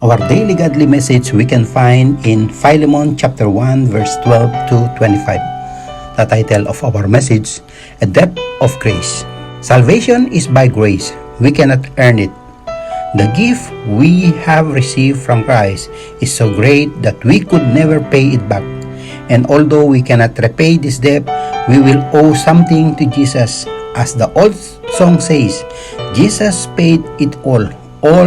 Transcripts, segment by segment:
Our daily godly message we can find in Philemon chapter 1 verse 12 to 25. The title of our message, A Depth of Grace. Salvation is by grace. We cannot earn it. The gift we have received from Christ is so great that we could never pay it back. And although we cannot repay this debt, we will owe something to Jesus. As the old song says, Jesus paid it all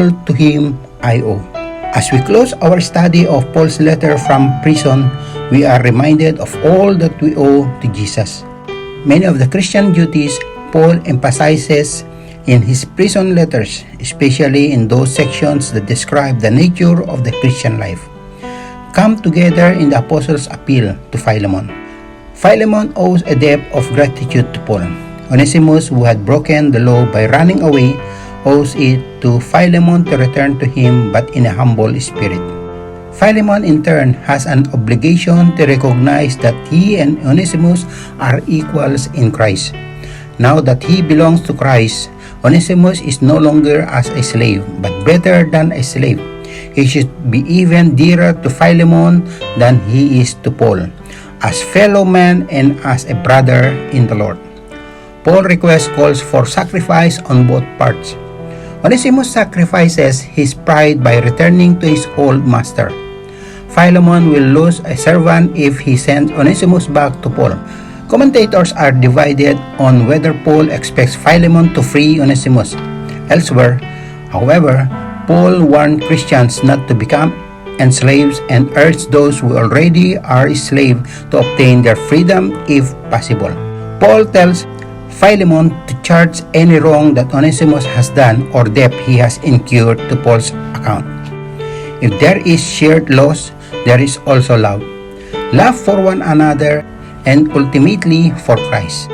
to Him I owe. As we close our study of Paul's letter from prison, we are reminded of all that we owe to Jesus. Many of the Christian duties Paul emphasizes in his prison letters, especially in those sections that describe the nature of the Christian life, come together in the apostles' appeal to Philemon. Philemon owes a debt of gratitude to Paul. Onesimus, who had broken the law by running away, owes it to Philemon to return to him, but in a humble spirit. Philemon in turn has an obligation to recognize that he and Onesimus are equals in Christ. Now that he belongs to Christ, Onesimus is no longer as a slave, but better than a slave. He should be even dearer to Philemon than he is to Paul, as fellow man and as a brother in the Lord. Paul's request calls for sacrifice on both parts. Onesimus sacrifices his pride by returning to his old master. Philemon will lose a servant if he sends Onesimus back to Paul. Commentators are divided on whether Paul expects Philemon to free Onesimus. Elsewhere, however, Paul warned Christians not to become enslaved and urged those who already are enslaved to obtain their freedom if possible. Paul tells Philemon to charge any wrong that Onesimus has done or debt he has incurred to Paul's account. If there is shared loss, there is also love. Love for one another and ultimately for Christ.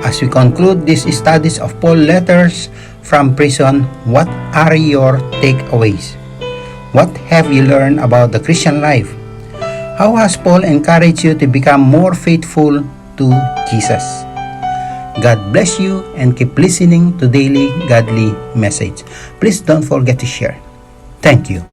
As we conclude these studies of Paul's letters from prison, what are your takeaways? What have you learned about the Christian life? How has Paul encouraged you to become more faithful to Jesus? God bless you and keep listening to Daily Godly Message. Please don't forget to share. Thank you.